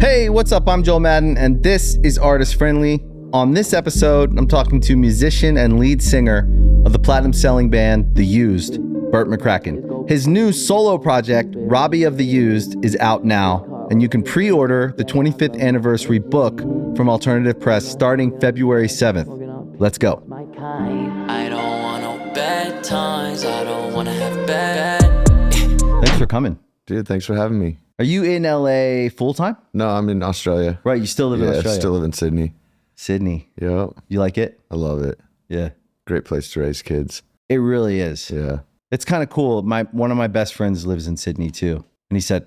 Hey, what's up? I'm Joel Madden, and this is Artist Friendly. On this episode, I'm talking to musician and lead singer of the platinum-selling band The Used, Bert McCracken. His new solo project, Robbie of The Used, is out now, and you can pre-order the 25th anniversary book from Alternative Press starting February 7th. Let's go. I don't want no bad times. I don't want to have bad. Thanks for coming. Dude, thanks for having me. Are you in LA full-time? No, I'm in Australia. Right, you still live in Australia. I still live in Sydney. Sydney. Yep. You like it? I love it. Yeah. Great place to raise kids. It really is. Yeah. It's kind of cool. One of my best friends lives in Sydney too. And he said,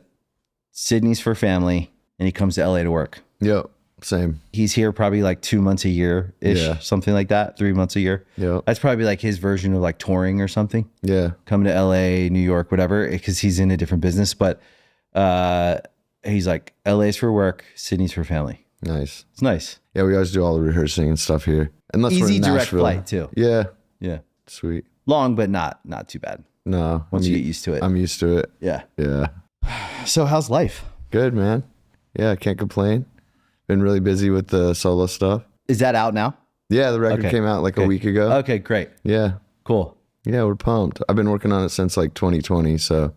Sydney's for family, and he comes to LA to work. Yep. Same. He's here probably like 2 months a year-ish, Yeah. something like that, 3 months a year. Yep. That's probably like his version of like touring or something. Yeah. Coming to LA, New York, whatever, because he's in a different business. But he's like, LA's for work, Sydney's for family. Nice. It's nice. Yeah, we always do all the rehearsing and stuff here. Unless we're Easy in direct Nashville. flight too. Yeah. Yeah. Sweet. Long, but not too bad. No. Once you get used to it. I'm used to it. Yeah. Yeah. So how's life? Good, man. Yeah, can't complain. Been really busy with the solo stuff. Is that out now? Yeah, the record Okay. came out like a week ago. Okay, great. Yeah. Cool. Yeah, we're pumped. I've been working on it since like 2020, so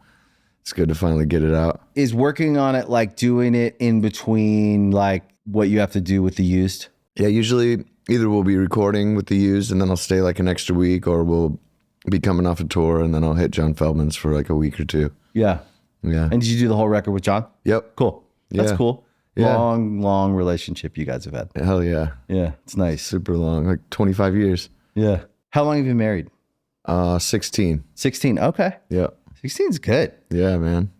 it's good to finally get it out. Is working on it like doing it in between like what you have to do with The Used? Yeah, usually either we'll be recording with The Used and then I'll stay like an extra week, or we'll be coming off a tour and then I'll hit John Feldman's for like a week or two. Yeah. Yeah. And did you do the whole record with John? Yep. Cool. That's Yeah. cool. Yeah. Long relationship you guys have had. Hell yeah. Yeah, it's nice. Super long, like 25 years. Yeah. How long have you been married? 16. 16. Okay. Yep. 16's good. Yeah, man.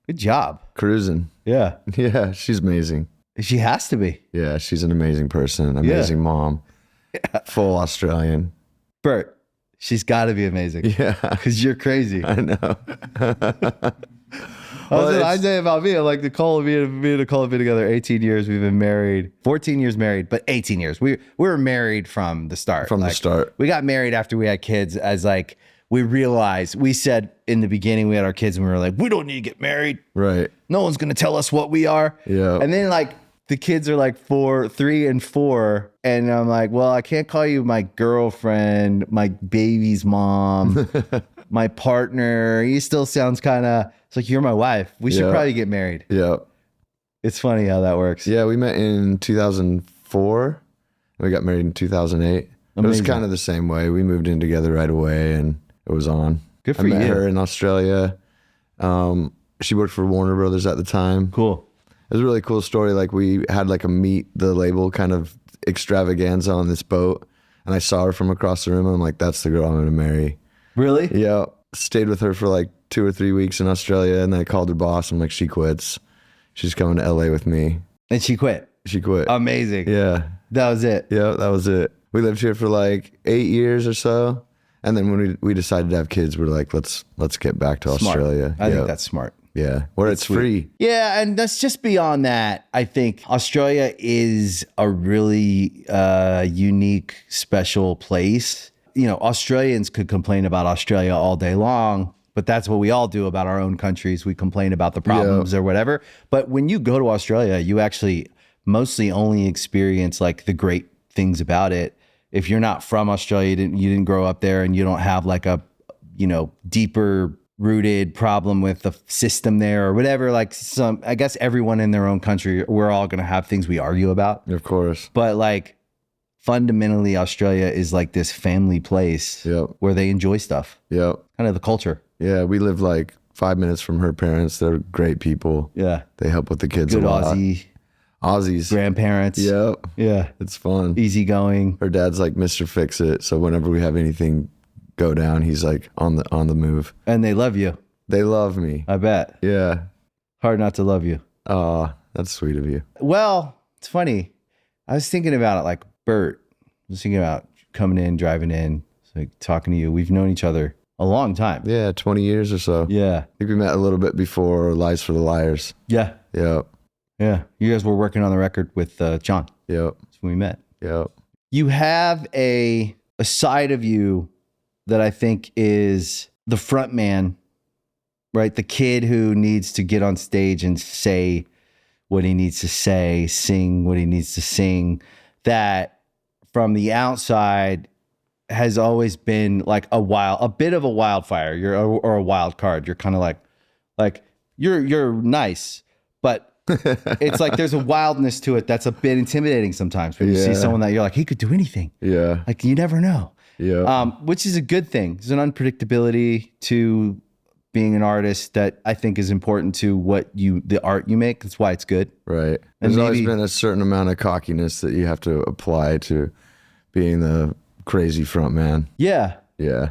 Good job. Cruising. Yeah. Yeah, she's amazing. She has to be. Yeah, she's an amazing person, amazing mom. Full Australian. Bert, she's got to be amazing. Yeah. Because you're crazy. I know. That's what I say about me. I'm like, Nicole, me and Nicole have been together 18 years. We've been married, 14 years married, but 18 years. We were married from the start. From the start. We got married after we had kids, as like, we realized, we said in the beginning, we had our kids and we were like, we don't need to get married. Right. No one's going to tell us what we are. Yeah. And then like the kids are like 3 and 4. And I'm like, well, I can't call you my girlfriend, my baby's mom, my partner. He still sounds kind of, it's like, you're my wife. We should probably get married. Yeah. It's funny how that works. Yeah, we met in 2004. We got married in 2008. It was Amazing. kind of the same way. We moved in together right away and it was on. Good for I met you. her in Australia. She worked for Warner Brothers at the time. Cool. It was a really cool story. Like we had like a meet the label kind of extravaganza on this boat. And I saw her from across the room and I'm like, that's the girl I'm going to marry. Really? Yeah. Stayed with her for like 2 or 3 weeks in Australia. And then I called her boss. I'm like, she quits. She's coming to LA with me. And she quit. She quit. Amazing. Yeah. That was it. Yeah, that was it. We lived here for like 8 years or so. And then when we decided to have kids, we're like, let's get back to Smart. Australia. I Yeah. think that's smart. Yeah. Where it's free. Yeah, and that's just beyond that. I think Australia is a really unique, special place. You know, Australians could complain about Australia all day long, but that's what we all do about our own countries. We complain about the problems or whatever. But when you go to Australia, you actually mostly only experience like the great things about it. If you're not from Australia, you didn't grow up there, and you don't have like a, you know, deeper rooted problem with the system there or whatever, like I guess everyone in their own country, we're all going to have things we argue about. Of course. But like fundamentally, Australia is like this family place where they enjoy stuff. Yep. Kind of the culture. Yeah. We live like 5 minutes from her parents. They're great people. Yeah. They help with the kids Good a lot. Aussies, grandparents. Yep. Yeah. It's fun. Easygoing. Her dad's like Mr. Fix It. So whenever we have anything go down, he's like on the move. And they love you. They love me. I bet. Yeah. Hard not to love you. Oh, that's sweet of you. Well, it's funny. I was thinking about it, like Bert. I was thinking about coming in, driving in, like talking to you. We've known each other a long time. Yeah, 20 years or so. Yeah. I think we met a little bit before Lies for the Liars. Yeah. Yep. Yeah. You guys were working on the record with John. Yep. That's when we met. Yep. You have a side of you that I think is the front man, right? The kid who needs to get on stage and say what he needs to say, sing what he needs to sing, that from the outside has always been like a bit of a wildfire, or a wild card. You're kind of like you're nice, but it's like there's a wildness to it that's a bit intimidating sometimes when you see someone that you're like, he could do anything. Yeah. Like you never know. Yeah. Which is a good thing. There's an unpredictability to being an artist that I think is important to the art you make. That's why it's good. Right. And There's always been a certain amount of cockiness that you have to apply to being the crazy front man. Yeah. Yeah.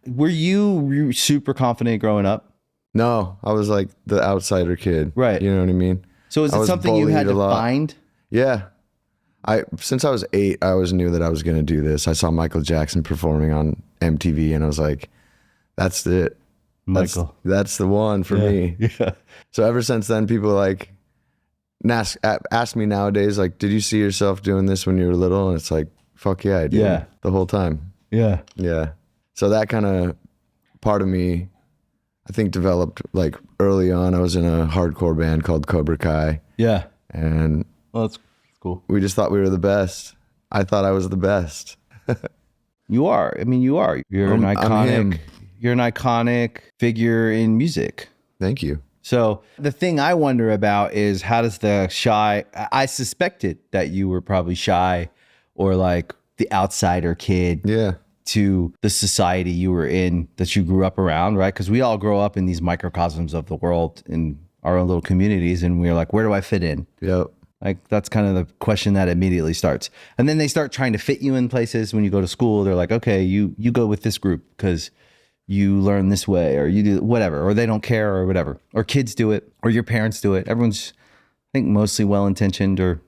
Were you super confident growing up? No, I was like the outsider kid. Right. You know what I mean? So is I it was something you had to bullied a lot. find? Yeah. Since I was 8, I always knew that I was going to do this. I saw Michael Jackson performing on MTV and I was like, that's it. Michael. That's the one for me. Yeah. So ever since then, people like ask me nowadays, like, did you see yourself doing this when you were little? And it's like, fuck yeah, I did. Yeah. The whole time. Yeah. Yeah. So that kind of part of me, I think, developed like early on. I was in a hardcore band called Cobra Kai. Yeah. And Well, that's cool. we just thought we were the best. I thought I was the best. You are. I mean, you are. You're I'm an iconic. him. You're an iconic figure in music. Thank you. So the thing I wonder about is how does I suspected that you were probably shy or like the outsider kid Yeah. to the society you were in, that you grew up around, right? Because we all grow up in these microcosms of the world in our own little communities. And we're like, where do I fit in? Yep. Like that's kind of the question that immediately starts. And then they start trying to fit you in places when you go to school. They're like, okay, you go with this group because you learn this way, or you do whatever, or they don't care, or whatever, or kids do it, or your parents do it. Everyone's, I think, mostly well-intentioned or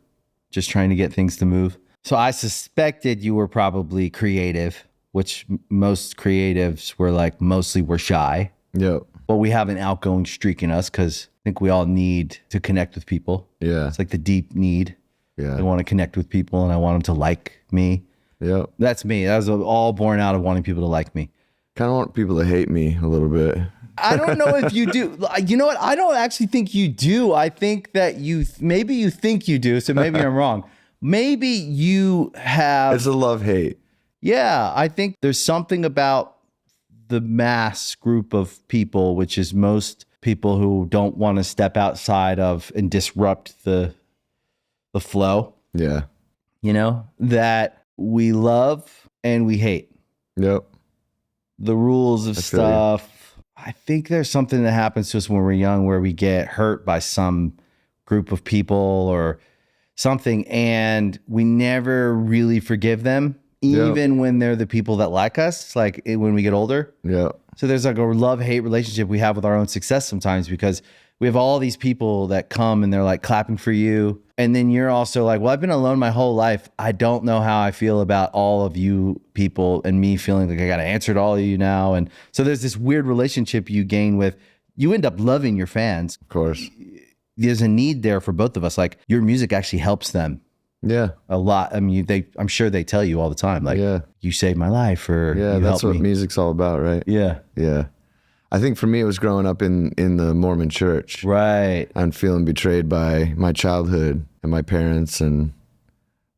just trying to get things to move. So I suspected you were probably creative, which most creatives were shy. Yep. But we have an outgoing streak in us because I think we all need to connect with people. Yeah. It's like the deep need. Yeah. I want to connect with people and I want them to like me. Yep. That's me. That was all born out of wanting people to like me. Kind of want people to hate me a little bit. I don't know if you do. You know what? I don't actually think you do. I think that maybe you think you do. So maybe I'm wrong. Maybe you have. It's a love-hate. Yeah. I think there's something about the mass group of people, which is most people who don't want to step outside of and disrupt the flow, Yeah. that we love and we hate. Yep. The rules of I feel you. stuff. I think there's something that happens to us when we're young where we get hurt by some group of people or something, and we never really forgive them, even when they're the people that like us, like when we get older. Yep. So there's like a love-hate relationship we have with our own success sometimes because we have all these people that come and they're like clapping for you. And then you're also like, well, I've been alone my whole life. I don't know how I feel about all of you people, and me feeling like I got to answer to all of you now. And so there's this weird relationship you gain with, you end up loving your fans. Of course. There's a need there for both of us. Like your music actually helps them Yeah. a lot. I mean, I'm sure they tell you all the time, like, you saved my life, or Yeah. you That's helped what me. music's all about, right? Yeah. Yeah. I think for me, it was growing up in the Mormon church. Right. And feeling betrayed by my childhood and my parents and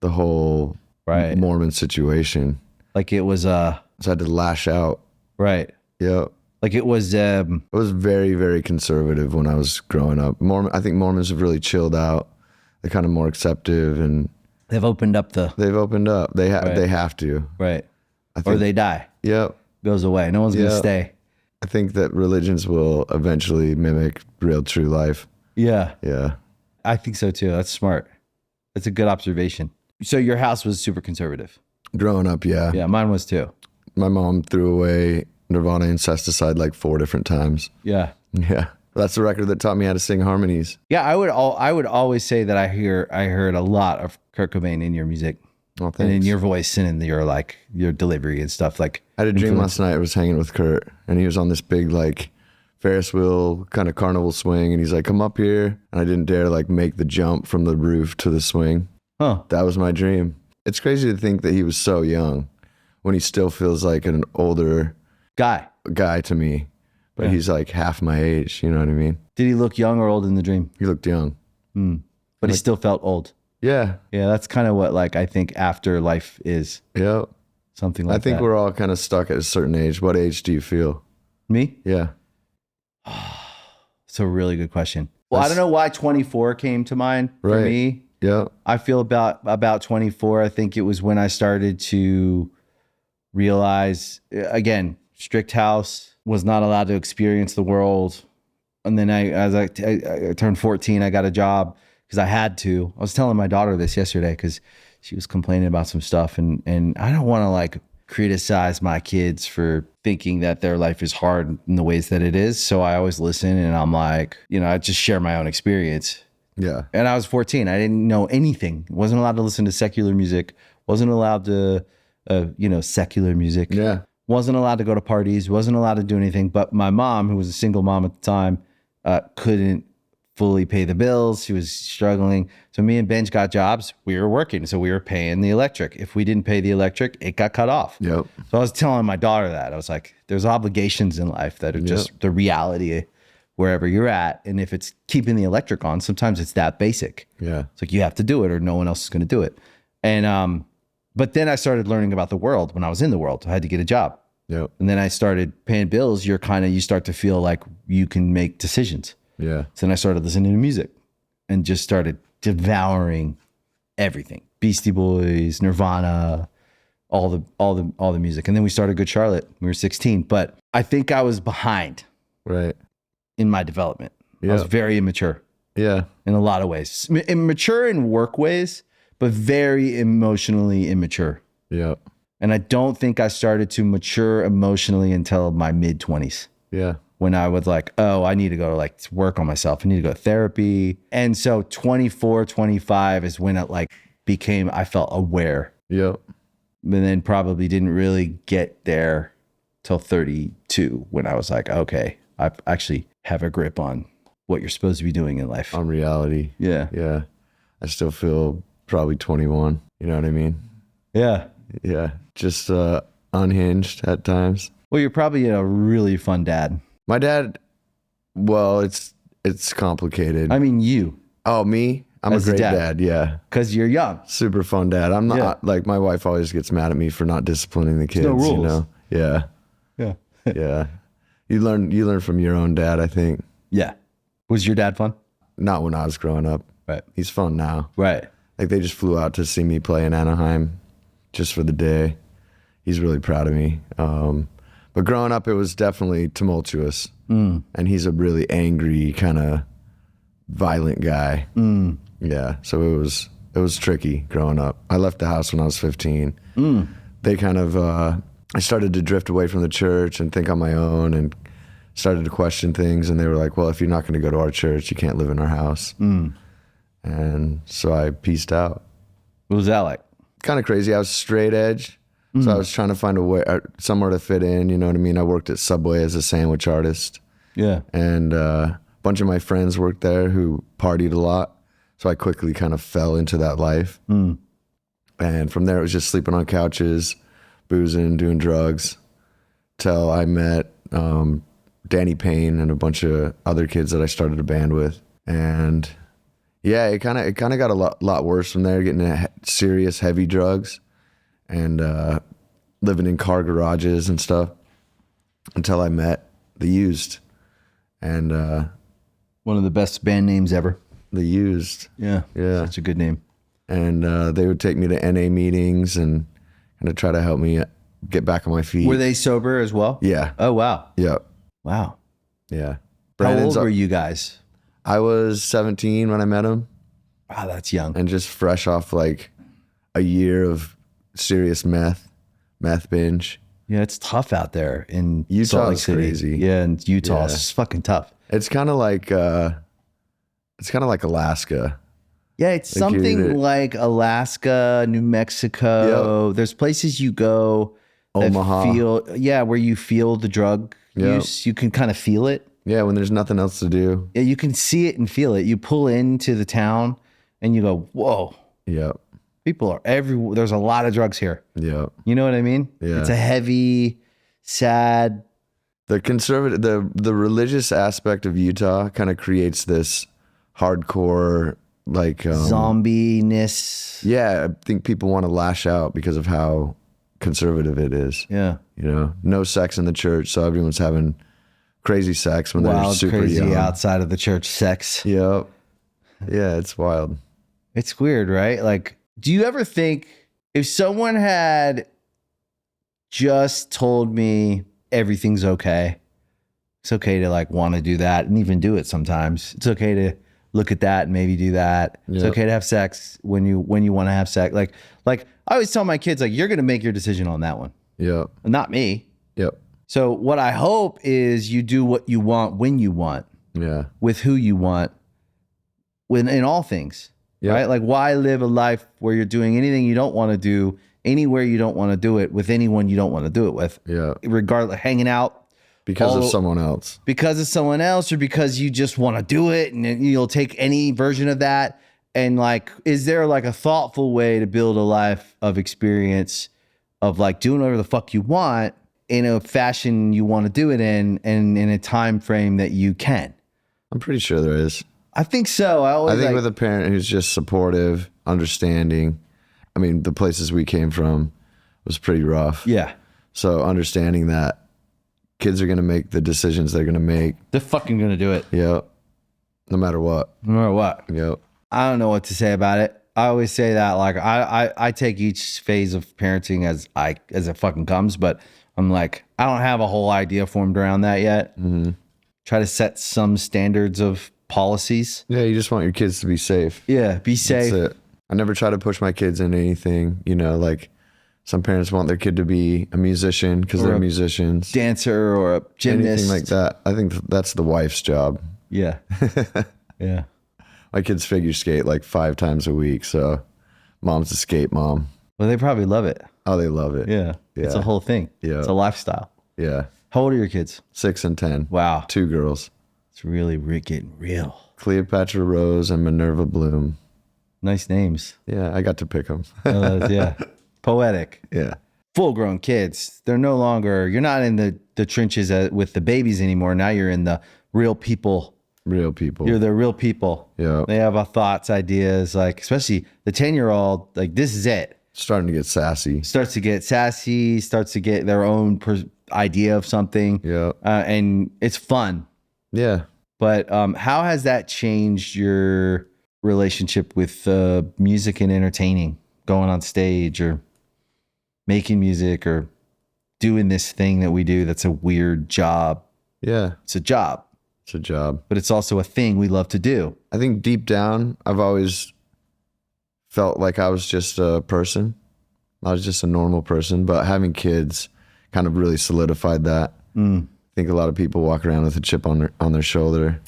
the whole Right. Mormon situation. Like it was, So I had to lash out. right. Yep. Like it was, It was very, very conservative when I was growing up. I think Mormons have really chilled out. They're kind of more acceptive, and they've opened up they've opened up. They have to. right. I think, Or they die, Yep. goes away. No one's going to Yeah. stay. I think that religions will eventually mimic real, true life. Yeah. Yeah. I think so too. That's smart. That's a good observation. So your house was super conservative. Growing up, yeah. Yeah, mine was too. My mom threw away Nirvana incesticide like 4 different times. Yeah. Yeah. That's the record that taught me how to sing harmonies. Yeah, I would always say that I heard a lot of Kurt Cobain in your music. Oh, And in thanks. your voice and in your delivery and stuff. Like I had a dream last night. I was hanging with Kurt, and he was on this big like Ferris wheel kind of carnival swing, and he's like, "Come up here," and I didn't dare like make the jump from the roof to the swing. Huh. That was my dream. It's crazy to think that he was so young when he still feels like an older guy to me, but he's like half my age. You know what I mean? Did he look young or old in the dream? He looked young. but he still felt old. Yeah. Yeah, that's kind of what like I think afterlife is. Yeah. Something like that. I think we're all kind of stuck at a certain age. What age do you feel? Me? Yeah. It's a really good question. Well, I don't know why 24 came to mind for Right. me. Yeah. I feel about 24. I think it was when I started to realize, again, strict house, was not allowed to experience the world. And then as I turned 14, I got a job because I had to. I was telling my daughter this yesterday because she was complaining about some stuff, and I don't want to like criticize my kids for thinking that their life is hard in the ways that it is. So I always listen, and I'm like, I just share my own experience. Yeah. And I was 14. I didn't know anything. Wasn't allowed to listen to secular music. Wasn't allowed to, secular music. Yeah. Wasn't allowed to go to parties. Wasn't allowed to do anything. But my mom, who was a single mom at the time, couldn't fully pay the bills. She was struggling. So me and Benj got jobs. We were working. So we were paying the electric. If we didn't pay the electric, it got cut off. Yep. So I was telling my daughter that. I was like, there's obligations in life that are just the reality wherever you're at. And if it's keeping the electric on, sometimes it's that basic. Yeah. It's like you have to do it or no one else is going to do it. And but then I started learning about the world when I was in the world. I had to get a job. Yep. And then I started paying bills. You start to feel like you can make decisions. Yeah. So then I started listening to music and just started devouring everything. Beastie Boys, Nirvana, all the music. And then we started Good Charlotte. We were 16, but I think I was behind Right. in my development. I Yeah. was very immature Yeah. in a lot of ways. Immature in work ways, but very emotionally immature. Yeah. And I don't think I started to mature emotionally until my mid-20s. Yeah. When I was like, oh, I need to go to work on myself. I need to go to therapy. And so 24, 25 is when it I felt aware. Yep. But then probably didn't really get there till 32 when I was like, okay, I actually have a grip on what you're supposed to be doing in life. On reality. Yeah. Yeah. I still feel probably 21. You know what I mean? Yeah. Yeah. Just unhinged at times. Well, you're probably a really fun dad. My dad, well, it's complicated. I mean, you, Oh, me? I'm As a a great dad. dad. Yeah. because you're young. Super fun dad. I'm not Yeah. like my wife always gets mad at me for not disciplining the kids. no rules. You know? Yeah. Yeah. Yeah. You learn from your own dad, I think. Yeah. Was your dad fun? Not when I was growing up. Right. He's fun now. Right. Like they just flew out to see me play in Anaheim just for the day. He's really proud of me. But growing up, it was definitely tumultuous. And he's a really angry, kind of violent guy. Yeah. So it was tricky growing up. I left the house when I was 15. They kind of, I started to drift away from the church and think on my own and started to question things. And they were like, well, if you're not going to go to our church, you can't live in our house. And so I pieced out. What was that like? Kind of crazy. I was straight edge. So I was trying to find a way, somewhere to fit in. You know what I mean? I worked at Subway as a sandwich artist. Yeah. And a bunch of my friends worked there who partied a lot. So I quickly kind of fell into that life. And from there, it was just sleeping on couches, boozing, doing drugs, till I met Danny Payne and a bunch of other kids that I started a band with. And yeah, it kind of got a lot worse from there, getting into serious, heavy drugs and living in car garages and stuff until I met The Used. And One of the best band names ever. The Used. Yeah. Yeah. Such a good name. And they would take me to NA meetings and kind of try to help me get back on my feet. Were they sober as well? Yeah. Oh, wow. Yep. Wow. Yeah. How old were you guys? I was 17 when I met him Wow, that's young. and just fresh off like a year of serious meth binge. Yeah, it's tough out there in Utah Salt Lake is City. crazy. Yeah, in Utah, Yeah. it's fucking tough. It's kind of like Alaska. Yeah, it's Like you're something either- like Alaska, New Mexico. There's places you go that Omaha. where you feel the drug Yep. use. You can kind of feel it. Yeah, when there's nothing else to do. Yeah, you can see it and feel it. You pull into the town and you go, whoa, Yep. people are everywhere. There's a lot of drugs here. Yep. You know what I mean? Yeah. It's a heavy, sad. The conservative, the religious aspect of Utah kind of creates this hardcore like zombie-ness. Yeah, I think people want to lash out because of how conservative it is. Yeah. You know, no sex in the church, so everyone's having crazy sex when they're Wild, super crazy young. outside of the church sex. Yep. Yeah, it's wild. It's weird, right? Like, do you ever think if someone had just told me everything's okay, it's okay to like want to do that and even do it sometimes. It's okay to look at that and maybe do that. It's Yep. okay to have sex when you want to have sex. Like I always tell my kids, like, you're going to make your decision on that one, Yep. not me. Yep. So what I hope is you do what you want when you want, Yeah. with who you want, in all things, Yep. right? Like, why live a life where you're doing anything you don't want to do, anywhere you don't want to do it, with anyone you don't want to do it with, Yeah. regardless, hanging out Because of someone else. because of someone else, or because you just want to do it, and you'll take any version of that. And like, is there like a thoughtful way to build a life of experience of like doing whatever the fuck you want in a fashion you want to do it in, and in a time frame that you can? I'm pretty sure there is. I think so. I think with a parent who's just supportive, understanding. I mean, the places we came from was pretty rough. yeah, So understanding that kids are going to make the decisions they're going to make. they're fucking gonna do it Yep. No matter what. no matter what. Yep. I don't know what to say about it. I always say that, like, I take each phase of parenting as it fucking comes, but I'm like, I don't have a whole idea formed around that yet. Mm-hmm. Try to set some standards of policies. Yeah, you just want your kids to be safe. Yeah, be safe. That's it. I never try to push my kids into anything. You know, like some parents want their kid to be a musician because Or they're a musicians. Dancer or a gymnast. Anything like that. I think that's the wife's job. Yeah. Yeah. My kids figure skate like 5 times a week, so mom's a skate mom. Well, they probably love it. Oh, they love it. Yeah. It's a Yeah. whole thing. Yeah. It's a lifestyle. Yeah. How old are your kids? 6 and 10. Wow. 2 girls. It's really getting real. Cleopatra Rose and Minerva Bloom. Nice names. Yeah, I got to pick them. Yeah. Poetic. Yeah. Full grown kids. They're no longer, you're not in the trenches with the babies anymore. Now you're in the real people. Real people. You're the real people. Yeah. They have thoughts, ideas, like, especially the 10-year-old, like, this is it. Starting to get sassy. Starts to get sassy, starts to get their own idea of something. Yeah. And it's fun. Yeah. But how has that changed your relationship with music and entertaining, going on stage or making music or doing this thing that we do that's a weird job? Yeah. It's a job, It's a job. but it's also a thing we love to do. I think deep down, I've always felt like I was just a person. I was just a normal person, but having kids kind of really solidified that. I think a lot of people walk around with a chip on their shoulder.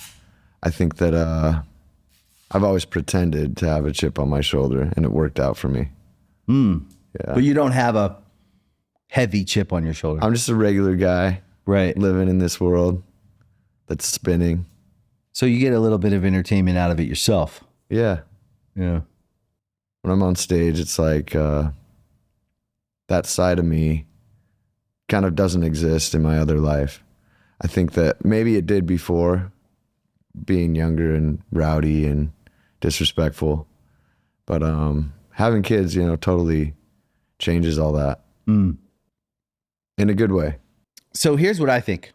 I think that I've always pretended to have a chip on my shoulder, and it worked out for me. Yeah. But you don't have a heavy chip on your shoulder. I'm just a regular guy Right. living in this world that's spinning. So you get a little bit of entertainment out of it yourself. Yeah. Yeah. When I'm on stage, it's like that side of me kind of doesn't exist in my other life. I think that maybe it did before, being younger and rowdy and disrespectful. But having kids, totally changes all that in a good way. So here's what I think,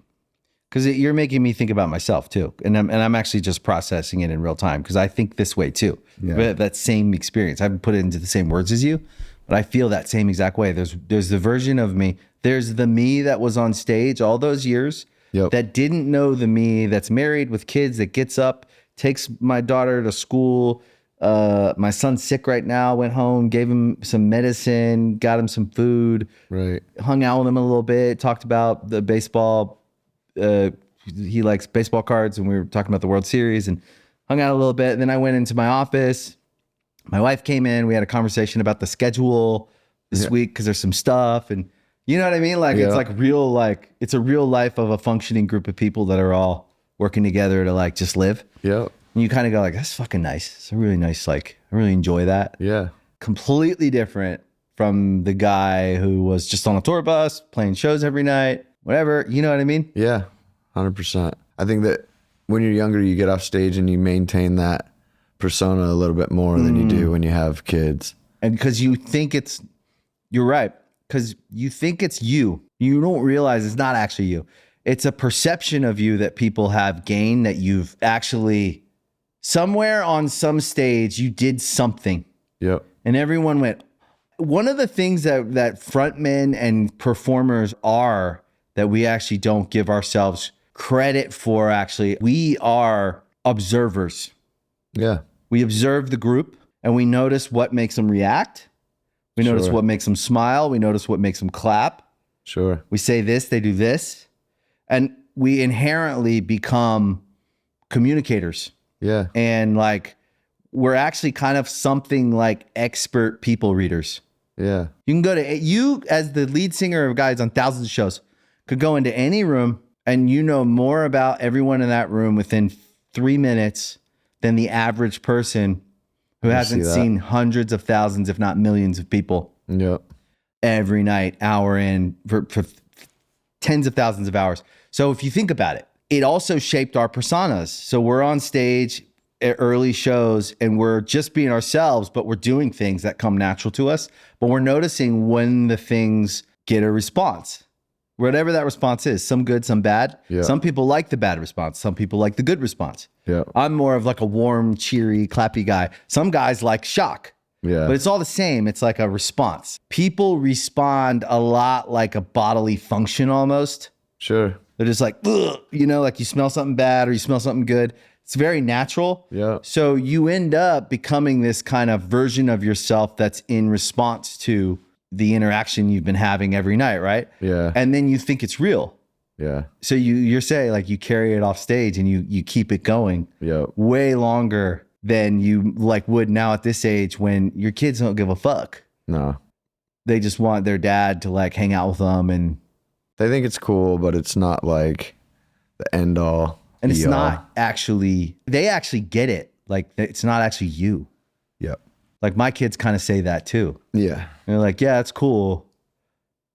because you're making me think about myself too, and I'm actually just processing it in real time because I think this way too. Yeah. We have that same experience. I haven't put it into the same words as you, but I feel that same exact way. There's the version of me. There's the me that was on stage all those years. Yep. That didn't know the me that's married with kids, that gets up, takes my daughter to school. My son's sick right now, went home, gave him some medicine, got him some food, Right. hung out with him a little bit, talked about the baseball. He likes baseball cards, and we were talking about the World Series and hung out a little bit. And then I went into my office. My wife came in. We had a conversation about the schedule this week because there's some stuff. And you know what I mean? Like, it's like real, like, it's a real life of a functioning group of people that are all working together to like just live. Yep. And you kind of go like, that's fucking nice. It's a really nice, like, I really enjoy that. Yeah. Completely different from the guy who was just on a tour bus, playing shows every night, whatever. You know what I mean? Yeah. 100%. I think that when you're younger, you get off stage and you maintain that persona a little bit more than you do when you have kids. And because you think you're right. Because you think it's you. You don't realize it's not actually you. It's a perception of you that people have gained, that you've actually, somewhere on some stage, you did something. Yep. And everyone went. One of the things that frontmen and performers are that we actually don't give ourselves credit for, actually, we are observers. Yeah. We observe the group and we notice what makes them react. We notice what makes them smile. We notice what makes them clap. Sure. We say this, they do this. And we inherently become communicators. Yeah. And like, we're actually kind of something like expert people readers. Yeah. You can go to, you as the lead singer of guys on thousands of shows, could go into any room and you know more about everyone in that room within 3 minutes than the average person who hasn't seen hundreds of thousands, if not millions of people. Yep. Every night, hour in, for tens of thousands of hours. So if you think about it, it also shaped our personas. So we're on stage at early shows and we're just being ourselves, but we're doing things that come natural to us. But we're noticing when the things get a response, whatever that response is, some good, some bad. Yeah. Some people like the bad response. Some people like the good response. Yeah. I'm more of like a warm, cheery, clappy guy. Some guys like shock. Yeah. But it's all the same. It's like a response. People respond a lot like a bodily function almost. Sure. They're just like, ugh, you know, like you smell something bad or you smell something good. It's very natural. Yeah. So you end up becoming this kind of version of yourself that's in response to the interaction you've been having every night, right? Yeah. And then you think it's real. Yeah. So you're saying like you carry it off stage and you keep it going way longer than you like would now at this age when your kids don't give a fuck. No. They just want their dad to like hang out with them, and they think it's cool, but it's not like the end all. And it's not actually, they actually get it. Like it's not actually you. Yep. Like my kids kind of say that too. Yeah. And they're like, yeah, it's cool.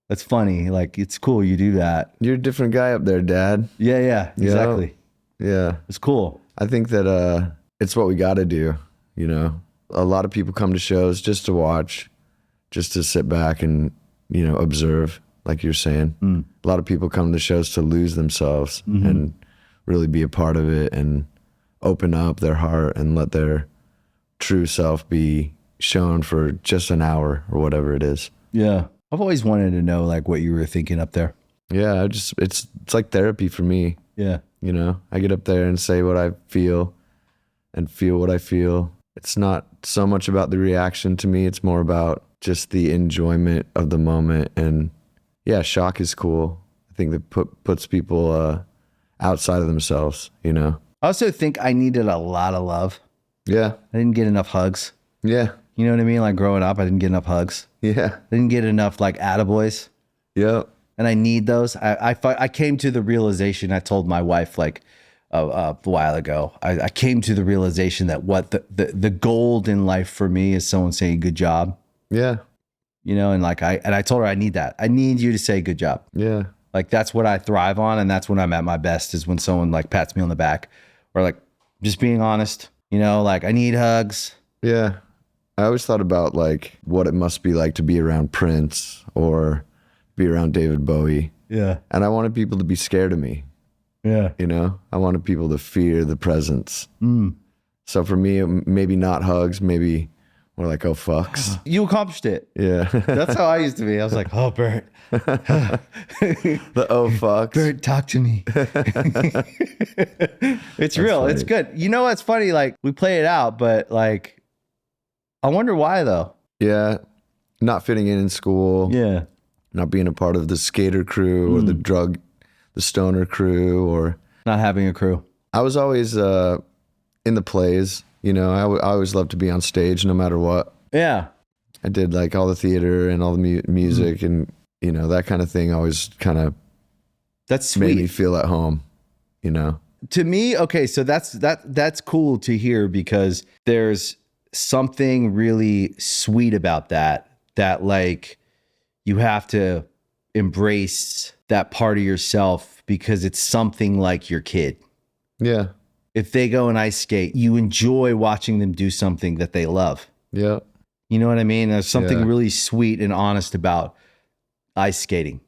That's funny. Like, it's cool you do that. You're a different guy up there, Dad. Yeah, exactly. Yeah. It's cool. I think that it's what we got to do, you know. A lot of people come to shows just to watch, just to sit back and, you know, observe, like you're saying. A lot of people come to shows to lose themselves and really be a part of it and open up their heart and let their true self be shown for just an hour or whatever it is. Yeah. I've always wanted to know like what you were thinking up there. Yeah, it's like therapy for me. Yeah. You know, I get up there and say what I feel and feel what I feel. It's not so much about the reaction to me. It's more about just the enjoyment of the moment. And yeah, shock is cool. I think that puts people outside of themselves, you know. I also think I needed a lot of love. Yeah. I didn't get enough hugs. Yeah. You know what I mean? Like growing up, I didn't get enough hugs. Yeah. I didn't get enough like attaboys. Yep. And I need those. I came to the realization, I told my wife like a while ago, I came to the realization that what the gold in life for me is someone saying good job. Yeah. You know, and like I told her I need that. I need you to say good job. Yeah. Like that's what I thrive on, and that's when I'm at my best is when someone like pats me on the back or like just being honest, you know, like I need hugs. Yeah. I always thought about like what it must be like to be around Prince or be around David Bowie. Yeah. And I wanted people to be scared of me. Yeah. You know, I wanted people to fear the presence. So for me, maybe not hugs, maybe more like, oh, fucks. You accomplished it. Yeah. That's how I used to be. I was like, oh, Bert. The oh, fucks. Bert, talk to me. It's real. funny. It's good. You know what's funny? Like we play it out, but like, I wonder why though. Yeah. Not fitting in school. Yeah. Not being a part of the skater crew or the stoner crew, or Not having a crew. I was always in the plays. You know, I always loved to be on stage no matter what. Yeah. I did like all the theater and all the music and, you know, that kind of thing always kind of That's made sweet. me feel at home, you know? To me, okay, so that's cool to hear because there's something really sweet about that like you have to embrace that part of yourself because it's something like your kid. Yeah. If they go and ice skate, you enjoy watching them do something that they love. Yeah. You know what I mean? There's something Yeah. really sweet and honest about ice skating.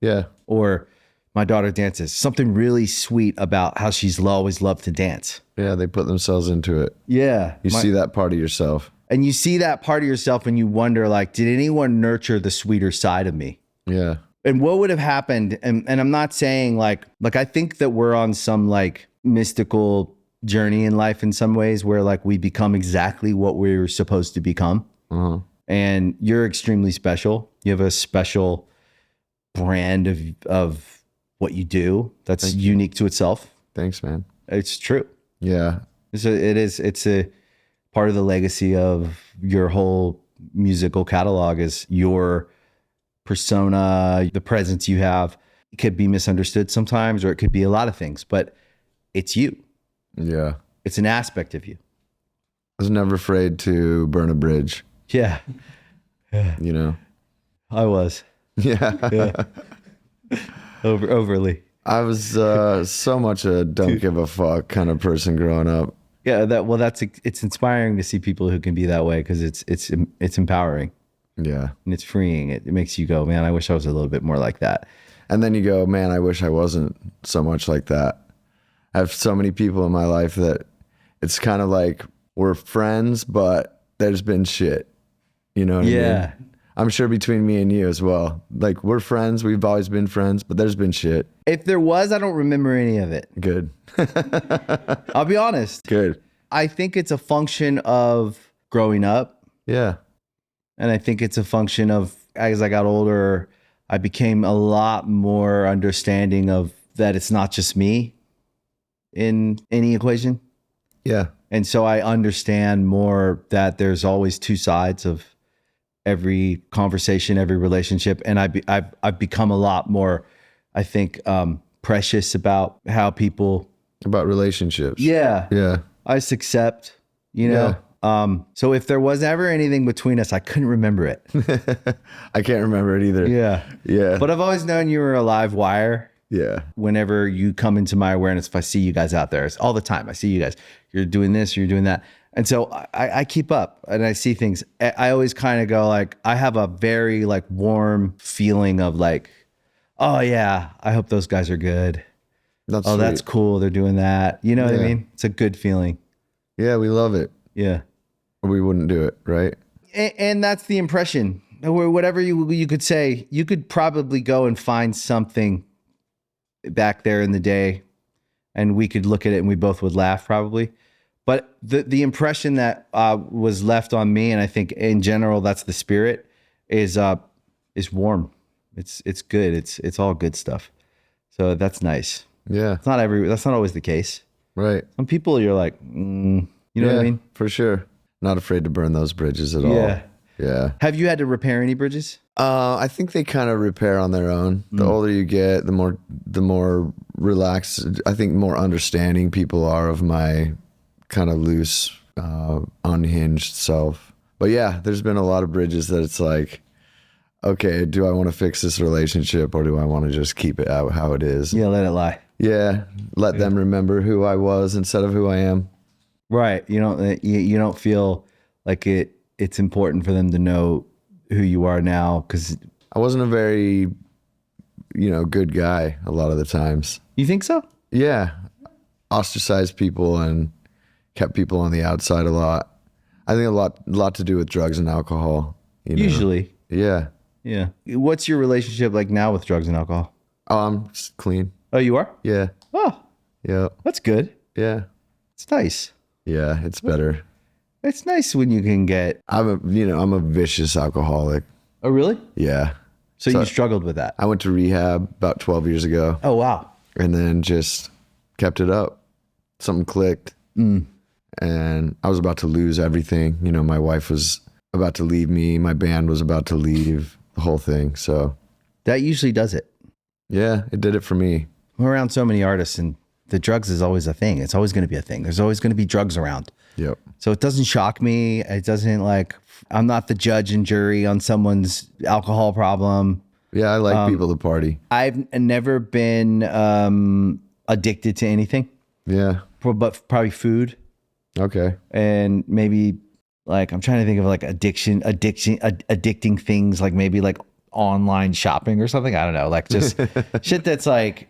Yeah. Or my daughter dances. Something really sweet about how she's always loved to dance. Yeah. They put themselves into it. Yeah. You see that part of yourself. And you see that part of yourself and you wonder, like, did anyone nurture the sweeter side of me? Yeah. And what would have happened? And I'm not saying like I think that we're on some like mystical journey in life in some ways where like we become exactly what we're supposed to become. Uh-huh. And you're extremely special. You have a special brand of what you do that's unique to itself. Thanks, man. It's true. Yeah. It's a part of the legacy of your whole musical catalog is your persona, the presence you have. It could be misunderstood sometimes, or it could be a lot of things, but it's you. Yeah. It's an aspect of you. I was never afraid to burn a bridge, Yeah, you know? I was. Yeah. Overly. I was so much a don't give a fuck kind of person growing up. Yeah, it's inspiring to see people who can be that way because it's empowering Yeah. and it's freeing. It makes you go, man, I wish I was a little bit more like that. And then you go, man, I wish I wasn't so much like that. I have so many people in my life that it's kind of like we're friends, but there's been shit. You know what I mean? I'm sure between me and you as well. Like we're friends. We've always been friends, but there's been shit. If there was, I don't remember any of it. Good. I'll be honest. Good. I think it's a function of growing up. Yeah. And I think it's a function of as I got older, I became a lot more understanding of that it's not just me in any equation. Yeah. And so I understand more that there's always two sides of every conversation, every relationship. And I've become a lot more, I think, precious about how people. About relationships. Yeah. Yeah. I just accept, you know. So if there was ever anything between us, I couldn't remember it. I can't remember it either. Yeah. Yeah. But I've always known you were a live wire. Yeah. Whenever you come into my awareness, if I see you guys out there, it's all the time. I see you guys. You're doing this, you're doing that. And so I keep up and I see things. I always kind of go like, I have a very like warm feeling of like, oh yeah, I hope those guys are good. That's oh, sweet. that's cool. They're doing that. You know what I Yeah. mean? It's a good feeling. Yeah, we love it. Yeah. Or we wouldn't do it, right? And that's the impression. Or whatever you could say, you could probably go and find something back there in the day and we could look at it and we both would laugh probably. But the impression that was left on me, and I think in general that's the spirit, is warm. It's good. It's all good stuff. So that's nice. Yeah. That's not always the case. Right. Some people you're like, you know what I mean? For sure. Not afraid to burn those bridges at Yeah. all. Yeah. Have you had to repair any bridges? I think they kind of repair on their own. The older you get, the more relaxed, I think more understanding people are of my kind of loose, unhinged self. But yeah, there's been a lot of bridges that it's like, okay, do I want to fix this relationship or do I want to just keep it out how it is? Yeah, let it lie. Yeah. Let them remember who I was instead of who I am. Right. You don't feel like it's important for them to know who you are now because I wasn't a very, good guy a lot of the times. you think so? Yeah. Ostracized people and kept people on the outside a lot. I think a lot to do with drugs and alcohol. Usually. Yeah. Yeah. What's your relationship like now with drugs and alcohol? Oh, I'm just clean. Oh, you are? Yeah. Oh, Yeah. that's good. Yeah. It's nice. Yeah. It's better. It's nice when you can get. I'm a vicious alcoholic. Oh, really? Yeah. So you struggled with that? I went to rehab about 12 years ago Oh, wow. and then just kept it up. Something clicked. And I was about to lose everything. My wife was about to leave me. My band was about to leave, the whole thing. So That usually does it. yeah, it did it for me. We're around so many artists and the drugs is always a thing. It's always going to be a thing. There's always going to be drugs around. Yep. So it doesn't shock me. It doesn't I'm not the judge and jury on someone's alcohol problem. Yeah, I like people to party. I've never been addicted to anything. Yeah. but probably food. Okay. And maybe like, I'm trying to think of like addicting things, like maybe like online shopping or something. I don't know. Like just shit that's like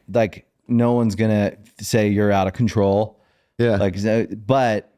no one's gonna say you're out of control. Yeah. Like, but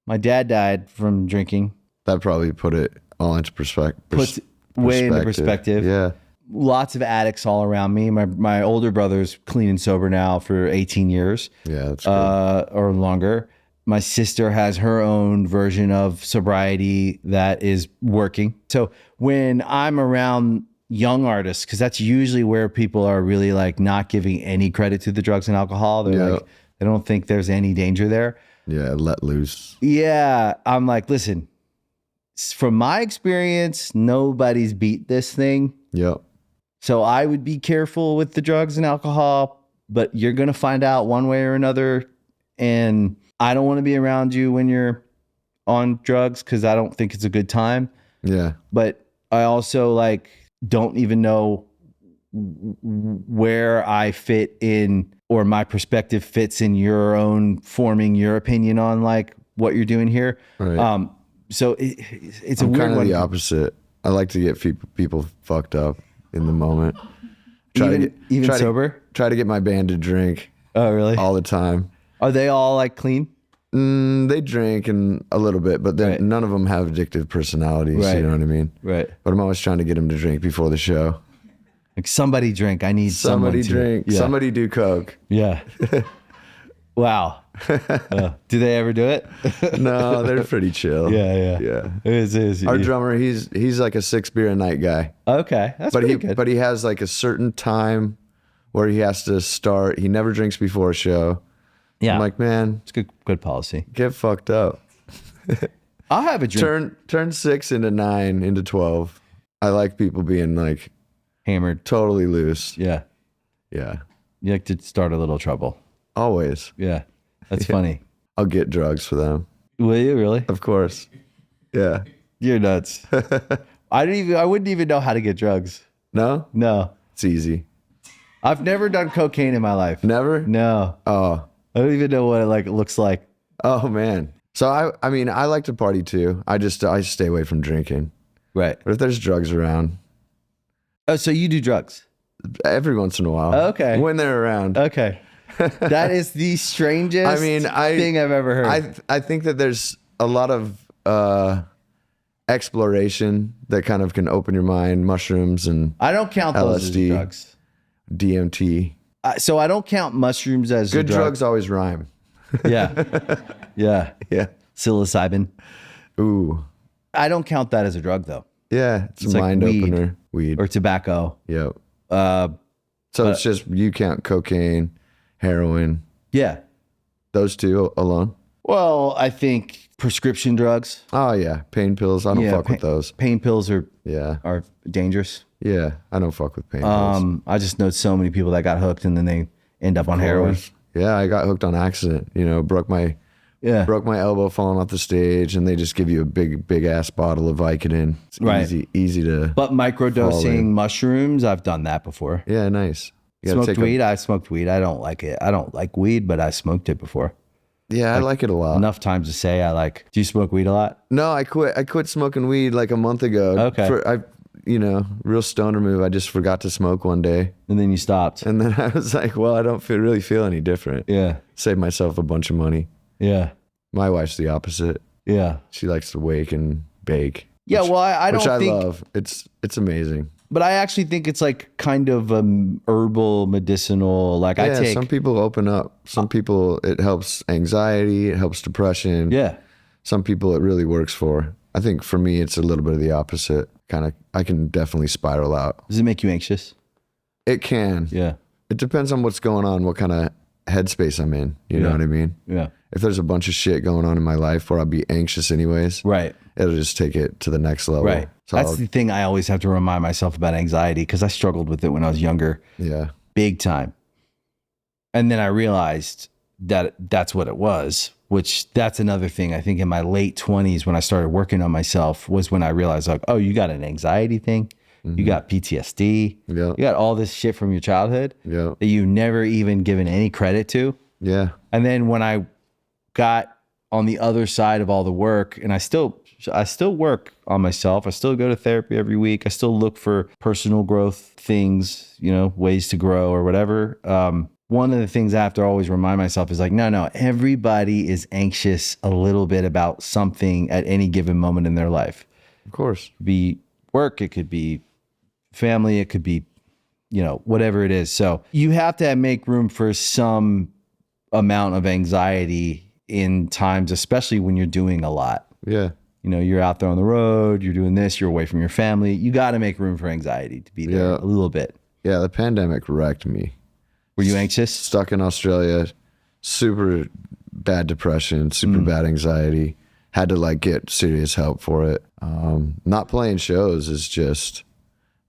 my dad died from drinking. That probably put it all into Puts way into perspective. Yeah. Lots of addicts all around me. My older brother's clean and sober now for 18 years. Yeah, that's good. Or longer. My sister has her own version of sobriety that is working. So when I'm around young artists, because that's usually where people are really like not giving any credit to the drugs and alcohol. They're like, they don't think there's any danger there. Yeah, let loose. Yeah, I'm like, listen, from my experience, nobody's beat this thing. Yep. So I would be careful with the drugs and alcohol, but you're going to find out one way or another. And I don't want to be around you when you're on drugs because I don't think it's a good time. Yeah. But I also like don't even know where I fit in or my perspective fits in your own forming your opinion on like what you're doing here. Right. So it's a I'm weird kind of one. the opposite. I like to get people fucked up in the moment. Even sober? Try to get my band to drink. Oh, really? All the time. Are they all like clean? They drink and a little bit, but then none of them have addictive personalities. Right. You know what I mean? Right. But I'm always trying to get them to drink before the show. Like somebody drink. I need Somebody someone drink. To, yeah. Somebody do coke. Yeah. Wow. Do they ever do it? No, they're pretty chill. Yeah. It is. Our drummer, he's like a 6 beer a night guy. Okay, that's pretty good. But he has like a certain time where he has to start. He never drinks before a show. Yeah, I'm like, man, it's good policy. Get fucked up. I'll have a drink. Turn 6 into 9 into 12. I like people being like Hammered. totally loose. Yeah. Yeah. You like to start a little trouble. Always. Yeah. That's funny. I'll get drugs for them. Will you really? Of course. Yeah. You're nuts. I wouldn't even know how to get drugs. No? No. It's easy. I've never done cocaine in my life. Never? No. Oh. I don't even know what it looks like. Oh man. So I mean, I like to party too. I stay away from drinking. Right. But if there's drugs around, Oh, so you do drugs? every once in a while. Okay. When they're around. Okay. That is the strangest thing I've ever heard. I think that there's a lot of exploration that kind of can open your mind. Mushrooms and I don't count those LSD, as drugs. DMT. So I don't count mushrooms as Good a drug. drugs always rhyme. Yeah. Yeah. Yeah. Psilocybin. Ooh. I don't count that as a drug though. Yeah. It's a like mind weed. opener. Weed. Or tobacco. Yep. But it's just, you count cocaine, heroin, yeah. those two alone. Well, I think prescription drugs. Oh yeah. Pain pills. I don't fuck with those. Pain pills are Yeah. dangerous. Yeah. I don't fuck with pain pills. I just know so many people that got hooked and then they end up on heroin. Yeah. I got hooked on accident. You know, broke my elbow falling off the stage, and they just give you a big ass bottle of Vicodin. It's easy to. But microdosing mushrooms, I've done that before. Yeah, nice. You gotta Smoked weed. I smoked weed. I don't like it. I don't like weed, but I smoked it before. Yeah, I like it a lot. Enough times to say I like. Do you smoke weed a lot? No, I quit smoking weed like a month ago. Okay. Real stoner move. I just forgot to smoke one day, And then you stopped. and then I was like, well, I don't really feel any different. Yeah. Saved myself a bunch of money. Yeah. My wife's the opposite. Yeah. She likes to wake and bake. Yeah. Well, I don't which I think. love. It's amazing. But I actually think it's like kind of herbal, medicinal. Like I take. Some people open up. Some people it helps anxiety. It helps depression. Yeah. Some people it really works for. I think for me it's a little bit of the opposite. Kind of, I can definitely spiral out. Does it make you anxious? It can. Yeah. It depends on what's going on, what kind of headspace I'm in. You know what I mean? Yeah. If there's a bunch of shit going on in my life where I'll be anxious anyways, Right. it'll just take it to the next level. Right. So That's the thing I always have to remind myself about anxiety because I struggled with it when I was younger. Yeah. Big time. And then I realized that that's what it was, which that's another thing. I think in my late 20s when I started working on myself was when I realized like, oh, you got an anxiety thing. You got PTSD. Yeah. You got all this shit from your childhood Yeah. that you've never even given any credit to. Yeah. And then when I got on the other side of all the work, and I still work on myself. I still go to therapy every week. I still look for personal growth things, ways to grow or whatever. One of the things I have to always remind myself is like, no, everybody is anxious a little bit about something at any given moment in their life. Of course. It could be work, it could be family, it could be, whatever it is. So you have to make room for some amount of anxiety in times, especially when you're doing a lot. Yeah. You're out there on the road, you're doing this, you're away from your family. You got to make room for anxiety to be there a little bit. Yeah, the pandemic wrecked me. Were you anxious? Stuck in Australia, super bad depression, super bad anxiety. Had to get serious help for it. Not playing shows is just,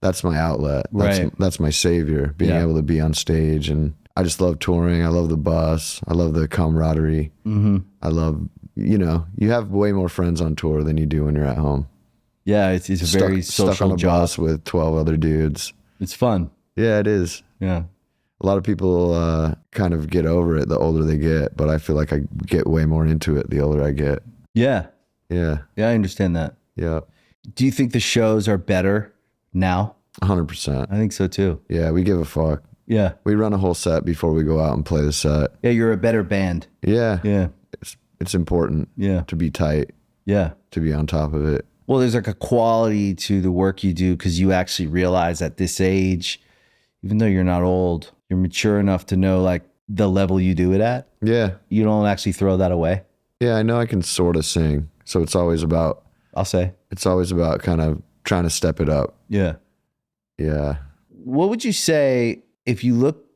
that's my outlet. That's my savior, being able to be on stage. And I just love touring. I love the bus. I love the camaraderie. Mm-hmm. I love, you have way more friends on tour than you do when you're at home. Yeah, it's a very social stuck on a job. bus with 12 other dudes. It's fun. Yeah, it is. Yeah. A lot of people kind of get over it the older they get, but I feel like I get way more into it the older I get. Yeah. Yeah. Yeah, I understand that. Yeah. Do you think the shows are better now? 100%. I think so too. Yeah, we give a fuck. Yeah. We run a whole set before we go out and play the set. Yeah, you're a better band. Yeah. Yeah. It's important to be tight, Yeah. to be on top of it. Well, there's a quality to the work you do because you actually realize at this age, even though you're not old, you're mature enough to know the level you do it at. Yeah. You don't actually throw that away. Yeah, I know I can sort of sing. So it's always about kind of trying to step it up. Yeah. Yeah. What would you say if you look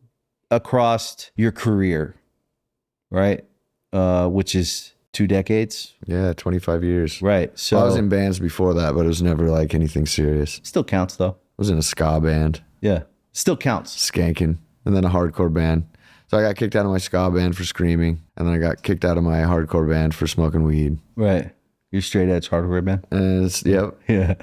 across your career, right? Which is 2 decades. Yeah, 25 years. Right. So I was in bands before that, but it was never anything serious. Still counts though. I was in a ska band. Yeah. Still counts. Skanking. And then a hardcore band. So I got kicked out of my ska band for screaming. And then I got kicked out of my hardcore band for smoking weed. Right. You're straight edge hardcore band. And yep. Yeah.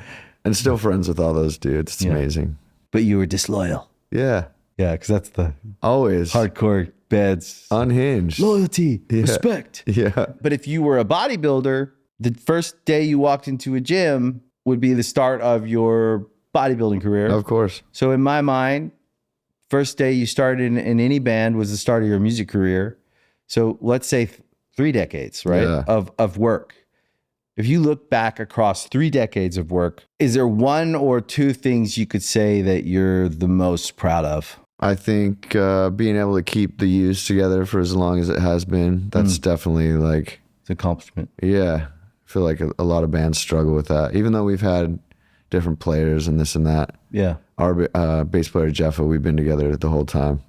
And still friends with all those dudes. It's amazing. But you were disloyal. Yeah. Yeah, because that's the always hardcore bands. Unhinged. Loyalty, respect. Yeah. But if you were a bodybuilder, the first day you walked into a gym would be the start of your bodybuilding career. Of course. So in my mind, first day you started in any band was the start of your music career. So let's say 3 decades, right? Yeah. Of work. If you look back across 3 decades of work, is there 1 or 2 things you could say that you're the most proud of? I think being able to keep the Used together for as long as it has been, that's definitely It's an accomplishment. yeah. I feel like a lot of bands struggle with that. Even though we've had different players and this and that. Yeah. Our bass player, Jeffa, we've been together the whole time.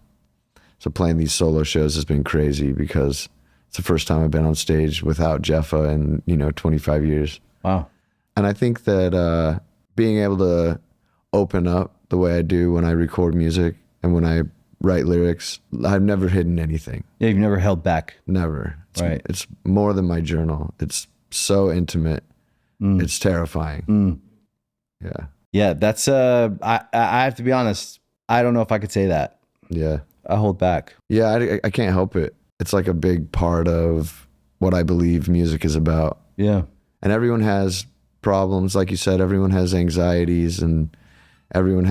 So playing these solo shows has been crazy because it's the first time I've been on stage without Jeffa in, 25 years. Wow. And I think that being able to open up the way I do when I record music and when I write lyrics, I've never hidden anything. Yeah, you've never held back. Never. Right. It's more than my journal. It's so intimate. It's terrifying. Yeah. Yeah, that's I have to be honest, I don't know if I could say that. Yeah. I hold back. Yeah, I can't help it. It's like a big part of what I believe music is about. Yeah. And everyone has problems. Like you said, everyone has anxieties and everyone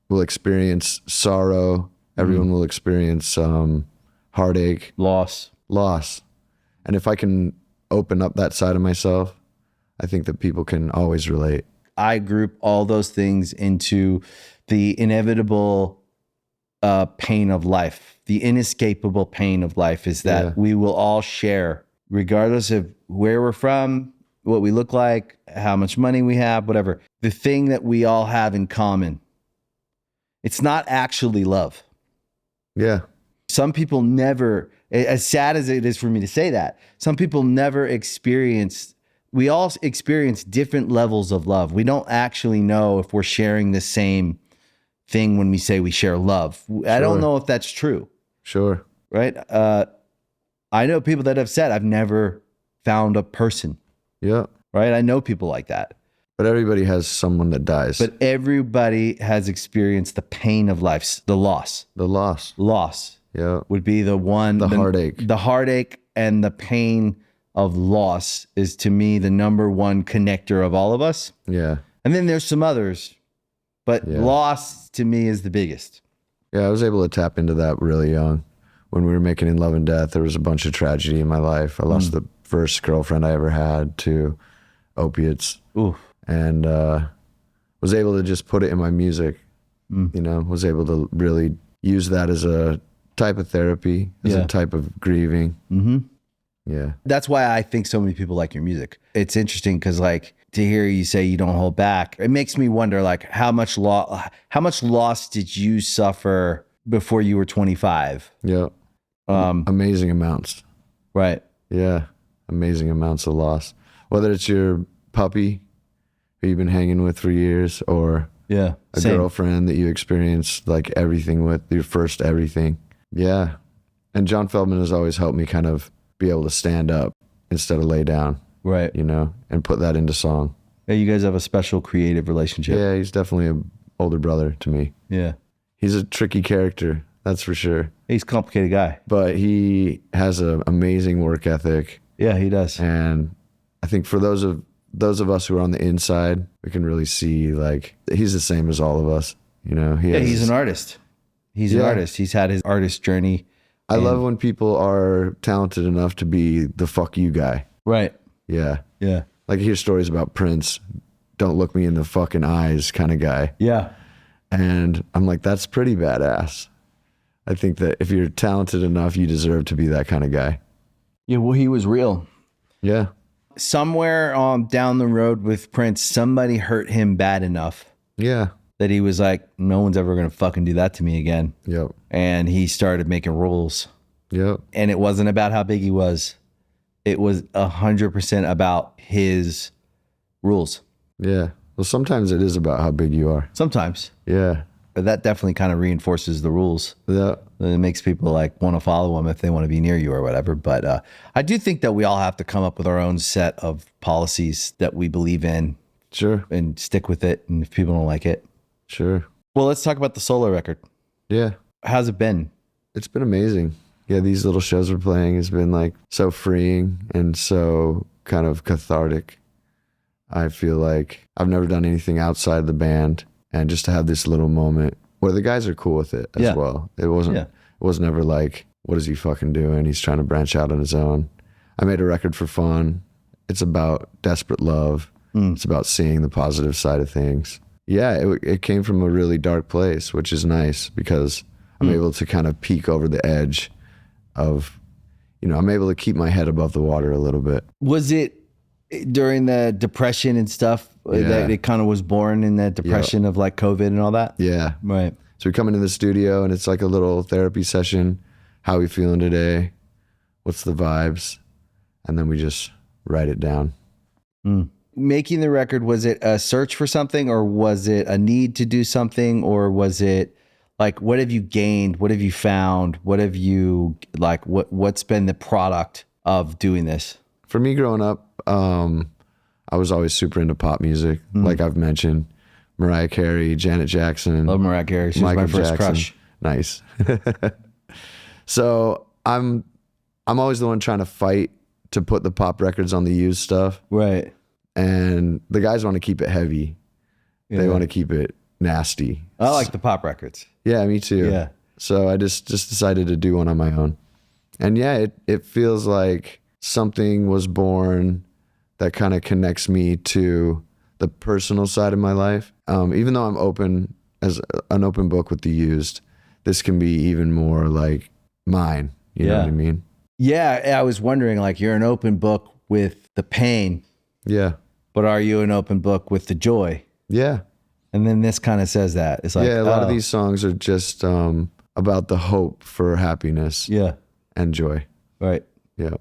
will experience sorrow. Everyone will experience heartache. Loss. And if I can open up that side of myself, I think that people can always relate. I group all those things into the inevitable pain of life. The inescapable pain of life is that we will all share, regardless of where we're from, what we look like, how much money we have, whatever. The thing that we all have in common. It's not actually love. Yeah. Some people never, as sad as it is for me to say that, some people never experience. We all experience different levels of love. We don't actually know if we're sharing the same thing when we say we share love. I don't know if that's true. Sure. Right? I know people that have said, I've never found a person. Yeah. Right? I know people like that. But everybody has someone that dies. But everybody has experienced the pain of life, the loss. The loss. Loss. Yeah. would be the one. The heartache. The heartache and the pain of loss is, to me, the number one connector of all of us. Yeah. And then there's some others, but Yeah. loss to me is the biggest. Yeah, I was able to tap into that really young. When we were making In Love and Death, there was a bunch of tragedy in my life. I lost the first girlfriend I ever had to opiates. Ooh. And was able to just put it in my music. You know, was able to really use that as a type of therapy, as a type of grieving. Mm-hmm. Yeah. That's why I think so many people like your music. It's interesting because, like, to hear you say you don't hold back, it makes me wonder, like, how much loss did you suffer before you were 25? Yeah. Amazing amounts. Right. Yeah. Amazing amounts of loss. Whether it's your puppy who you've been hanging with for years, or Yeah. a Same. girlfriend that you experienced like everything with, your first everything. Yeah. And John Feldman has always helped me kind of be able to stand up instead of lay down, Right. you know, and put that into song. Yeah, you guys have a special creative relationship. Yeah, he's definitely an older brother to me. Yeah. He's a tricky character, that's for sure. He's a complicated guy. But he has an amazing work ethic. Yeah, he does. And I think for those of us who are on the inside, we can really see, like, he's the same as all of us. You know, He's an artist. He's an artist. He's had his artist journey. I love when people are talented enough to be the fuck you guy. Right. Yeah. Yeah. Like I hear stories about Prince, don't look me in the fucking eyes kind of guy. Yeah. And I'm like, that's pretty badass. I think that if you're talented enough, you deserve to be that kind of guy. Yeah. Well, he was real. Yeah. Somewhere down the road with Prince, somebody hurt him bad enough Yeah. that he was like, no one's ever going to fucking do that to me again. Yep. And he started making rules. Yep. And it wasn't about how big he was. It was 100% about his rules. Yeah. Well, sometimes it is about how big you are. Sometimes. Yeah. But that definitely kind of reinforces the rules. Yeah. It makes people like want to follow them if they want to be near you or whatever. But I do think that we all have to come up with our own set of policies that we believe in Sure. and stick with it. And if people don't like it. Sure. Well, let's talk about the solo record. Yeah. How's it been? It's been amazing. Yeah, these little shows we're playing has been like so freeing and so kind of cathartic. I feel like I've never done anything outside the band, and just to have this little moment where the guys are cool with it as well. It was never like, what is he fucking doing? He's trying to branch out on his own. I made a record for fun. It's about desperate love. It's about seeing the positive side of things. Yeah, it came from a really dark place, which is nice because I'm able to kind of peek over the edge of, you know, I'm able to keep my head above the water a little bit. Was it during the depression and stuff that it kind of was born in that depression of like COVID and all that? Yeah. Right. So we come into the studio and it's like a little therapy session. How we feeling today? What's the vibes? And then we just write it down. Making the record, was it a search for something, or was it a need to do something, or was it like, what have you gained? What have you found? What have you like, what's been the product of doing this? For me growing up, I was always super into pop music. Like I've mentioned, Mariah Carey, Janet Jackson. Love Mariah Carey. She was my first crush. Nice. So I'm always the one trying to fight to put the pop records on the used stuff. Right. And the guys want to keep it heavy. Yeah. They want to keep it nasty. I like the pop records. Yeah, me too. Yeah. So I just decided to do one on my own. And yeah, it feels like something was born that kind of connects me to the personal side of my life. Even though I'm open as an open book with the used, this can be even more like mine. You know what I mean? Yeah. I was wondering, like, you're an open book with the pain, Yeah. but are you an open book with the joy? Yeah. And then this kind of says that. It's like, Yeah, a lot of these songs are just about the hope for happiness Yeah. and joy. Right. Yeah.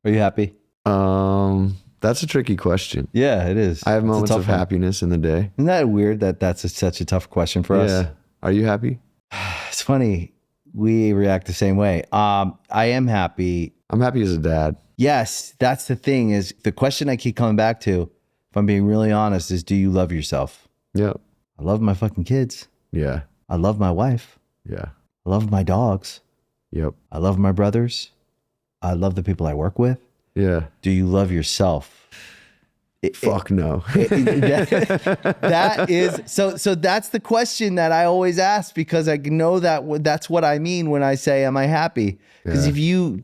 Are you happy? That's a tricky question. Yeah, it is. I have It's a moments tough of one. happiness in the day. Isn't that weird that that's such a tough question for us? Yeah. Are you happy? It's funny. We react the same way. I am happy. I'm happy as a dad. Yes, that's the thing, is the question I keep coming back to, if I'm being really honest, is do you love yourself? Yep. I love my fucking kids. Yeah. I love my wife. Yeah. I love my dogs. Yep. I love my brothers. I love the people I work with. Yeah. Do you love yourself? Fuck no. That is so that's the question that I always ask, because I know that's what I mean when I say, am I happy? Because if you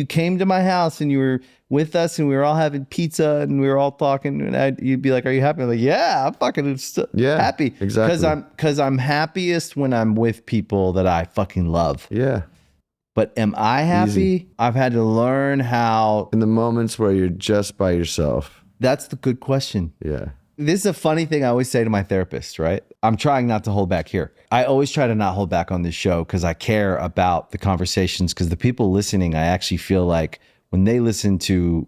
came to my house and you were with us and we were all having pizza and we were all talking, and you'd be like, are you happy? I'm like, yeah, I'm fucking happy. Exactly. Because I'm happiest when I'm with people that I fucking love. Yeah. But am I happy? Easy. I've had to learn how. In the moments where you're just by yourself. That's the good question. Yeah. This is a funny thing I always say to my therapist, right? I'm trying not to hold back here. I always try to not hold back on this show because I care about the conversations, because the people listening, I actually feel like when they listen to,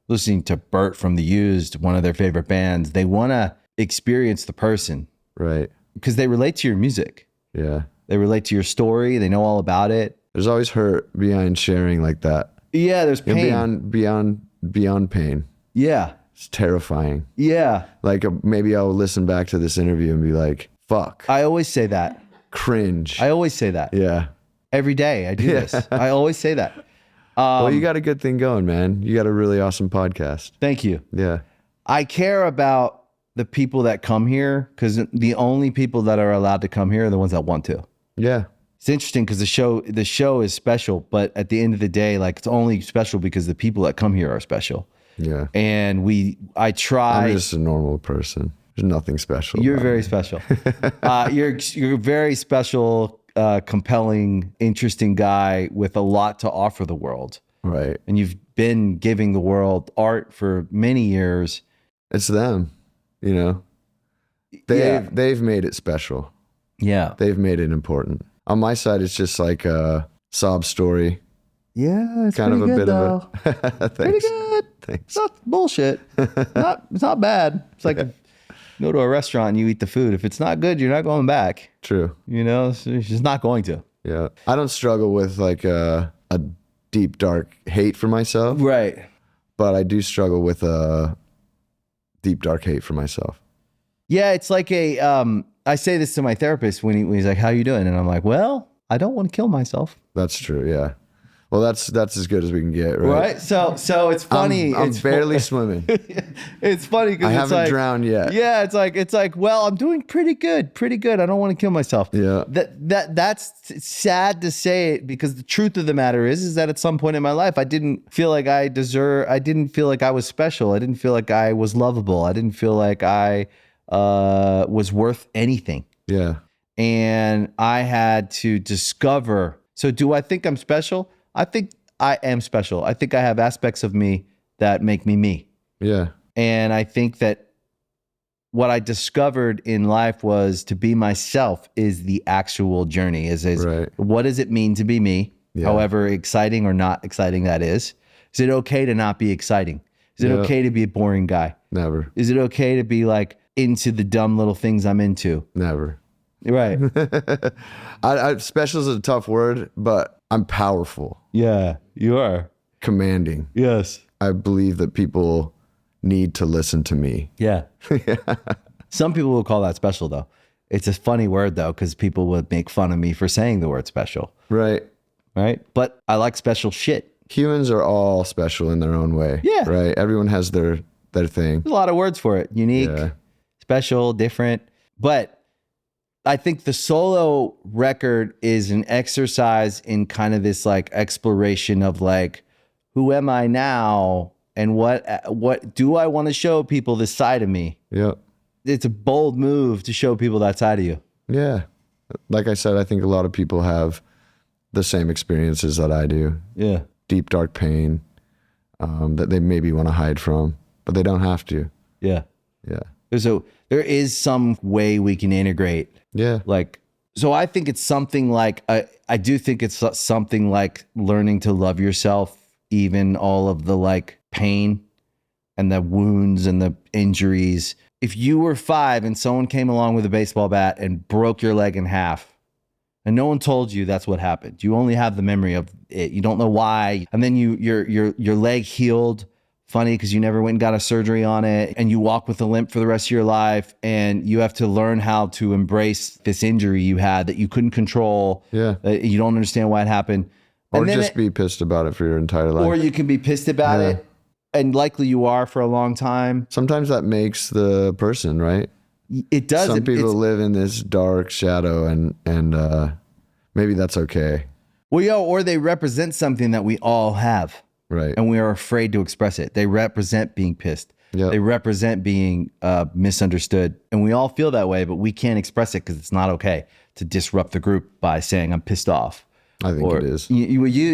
listening to Bert from The Used, one of their favorite bands, they want to experience the person. Right. Because they relate to your music. Yeah. They relate to your story. They know all about it. There's always hurt behind sharing like that. Yeah, there's pain. Beyond pain. Yeah. It's terrifying. Yeah. Like maybe I'll listen back to this interview and be like, fuck. I always say that. Cringe. I always say that. Yeah. Every day I do this. I always say that. Well, you got a good thing going, man. You got a really awesome podcast. Thank you. Yeah. I care about the people that come here, because the only people that are allowed to come here are the ones that want to. Yeah. It's interesting because the show is special, but at the end of the day, like, it's only special because the people that come here are special. Yeah. And I try. I'm just a normal person. There's nothing special. You're very special. You're a very special, compelling, interesting guy with a lot to offer the world. Right. And you've been giving the world art for many years. It's them, They've made it special. Yeah. They've made it important. On my side, it's just like a sob story. Yeah, it's kind of a good, bit though. of a Pretty good. Thanks. It's not bullshit. It's not bad. It's like you go to a restaurant and you eat the food. If it's not good, you're not going back. True. So you're just not going to. Yeah. I don't struggle with like a deep, dark hate for myself. Right. But I do struggle with a deep, dark hate for myself. Yeah, it's like I say this to my therapist when he's like, how you doing? And I'm like, well, I don't want to kill myself. That's true, yeah. Well, that's as good as we can get, right? Right? So it's funny. I'm barely swimming. It's funny because I haven't drowned yet. Yeah, it's like, well, I'm doing pretty good. I don't want to kill myself. Yeah. That's sad to say it, because the truth of the matter is that at some point in my life, I didn't feel like I didn't feel like I was special. I didn't feel like I was lovable. I didn't feel like I was worth anything. Yeah. And I had to discover. So do I think I'm special? I think I am special. I think I have aspects of me that make me me. Yeah. And I think that what I discovered in life was to be myself is the actual journey. Right. What does it mean to be me? Yeah. However exciting or not exciting that is. Is it okay to not be exciting? Is it okay to be a boring guy? Never. Is it okay to be like into the dumb little things I'm into? Never. Right. Special is a tough word, but I'm powerful. Yeah, you are. Commanding. Yes. I believe that people need to listen to me. Yeah. Some people will call that special, though. It's a funny word, though, because people would make fun of me for saying the word special. Right. Right. But I like special shit. Humans are all special in their own way. Yeah. Right. Everyone has their thing. There's a lot of words for it. Unique, special, different. But I think the solo record is an exercise in kind of this like exploration of like, who am I now? And what do I want to show people this side of me? Yeah. It's a bold move to show people that side of you. Yeah. Like I said, I think a lot of people have the same experiences that I do. Yeah. Deep, dark pain that they maybe want to hide from, but they don't have to. Yeah. Yeah. There is some way we can integrate. Yeah. So I think it's something like, I do think it's something like learning to love yourself, even all of the like pain and the wounds and the injuries. If you were 5 and someone came along with a baseball bat and broke your leg in half, and no one told you that's what happened, you only have the memory of it. You don't know why. And then your leg healed funny because you never went and got a surgery on it, and you walk with a limp for the rest of your life, and you have to learn how to embrace this injury you had that you couldn't control. Yeah. That you don't understand why it happened. Or And then just be pissed about it for your entire life. or you can be pissed about Yeah. it, and likely you are for a long time. Sometimes that makes the person, right? It does. Some people it's, live in this dark shadow, and maybe that's okay. well, or they represent something that we all have. Right. And we are afraid to express it. They represent being pissed. Yep. They represent being misunderstood. And we all feel that way, but we can't express it because it's not okay to disrupt the group by saying, I'm pissed off. I think it is.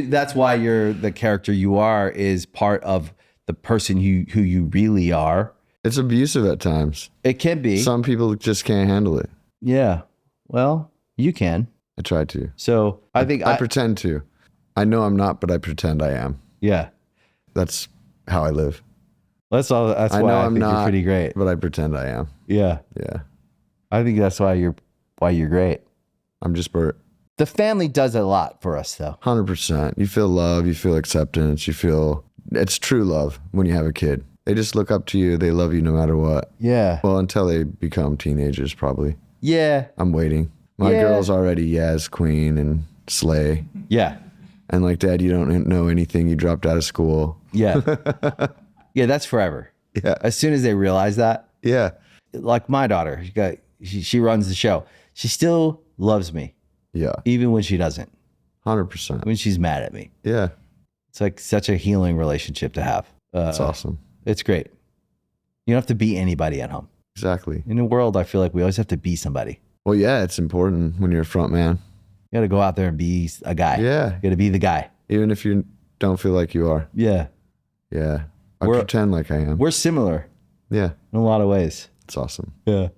That's why you're the character you are is part of the person who you really are. It's abusive at times. It can be. Some people just can't handle it. Yeah. Well, you can. I try to. So I think I pretend to. I know I'm not, but I pretend I am. Yeah. That's how I live. That's all. That's I why know I I'm think you're not, pretty great. but I pretend I am. Yeah. Yeah. I think that's why you're great. I'm just Bert. The family does a lot for us, though. 100%. You feel love. You feel acceptance. You feel it's true love when you have a kid. They just look up to you. They love you no matter what. Yeah. Well, until they become teenagers, probably. Yeah. I'm waiting. My girl's already Yaz Queen and Slay. Yeah. And like, Dad, you don't know anything. You dropped out of school. Yeah. Yeah, that's forever. Yeah. As soon as they realize that, Yeah. like my daughter, she runs the show. She still loves me, Yeah. even when she doesn't, 100%. when she's mad at me. Yeah. It's like such a healing relationship to have. That's awesome. It's great. You don't have to be anybody at home. Exactly. In the world, I feel like we always have to be somebody. Well, yeah, it's important when you're a front man. You got to go out there and be a guy. Yeah. You got to be the guy. Even if you don't feel like you are. Yeah. Yeah. I We're- pretend like I am. We're similar Yeah. in a lot of ways. It's awesome. Yeah.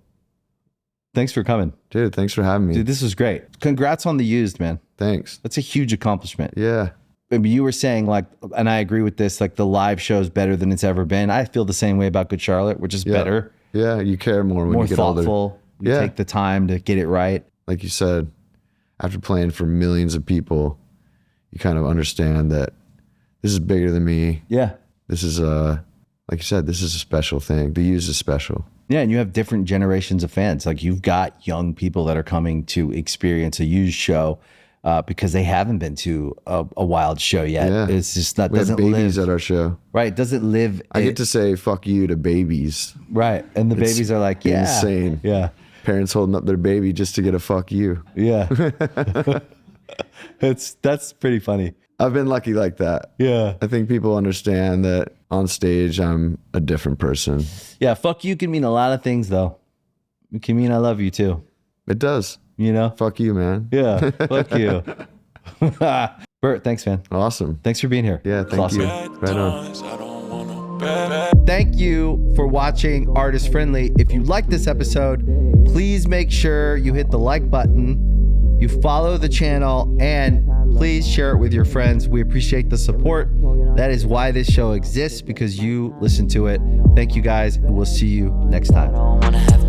Thanks for coming. Dude, thanks for having me. Dude, this was great. Congrats on The Used, man. Thanks. That's a huge accomplishment. Yeah. But you were saying like, and I agree with this, like the live show is better than it's ever been. I feel the same way about Good Charlotte, which is better, Yeah. You care more when more you get older. thoughtful. You Yeah. take the time to get it right. Like you said, after playing for millions of people, you kind of understand that this is bigger than me. Yeah. This is like you said, this is a special thing. The Used is special. Yeah. And you have different generations of fans. Like you've got young people that are coming to experience a Used show because they haven't been to a Wild show yet. Yeah. It's just not, We have doesn't babies live. at our show. Right. It doesn't live. I get to say fuck you to babies. Right. And the It's babies are like, yeah. insane. Yeah. Parents holding up their baby just to get a fuck you. Yeah. That's pretty funny. I've been lucky like that. Yeah. I think people understand that on stage I'm a different person. Yeah. Fuck you can mean a lot of things though. It can mean I love you too. It does. You know? Fuck you, man. Yeah. Fuck you. Bert, thanks, man. Awesome. Thanks for being here. Yeah, It's thank awesome. you. Right on. Thank you for watching Artist Friendly. If you like this episode, please make sure you hit the like button, you follow the channel, and please share it with your friends. We appreciate the support. That is why this show exists, because you listen to it. Thank you guys, and we'll see you next time. I don't wanna have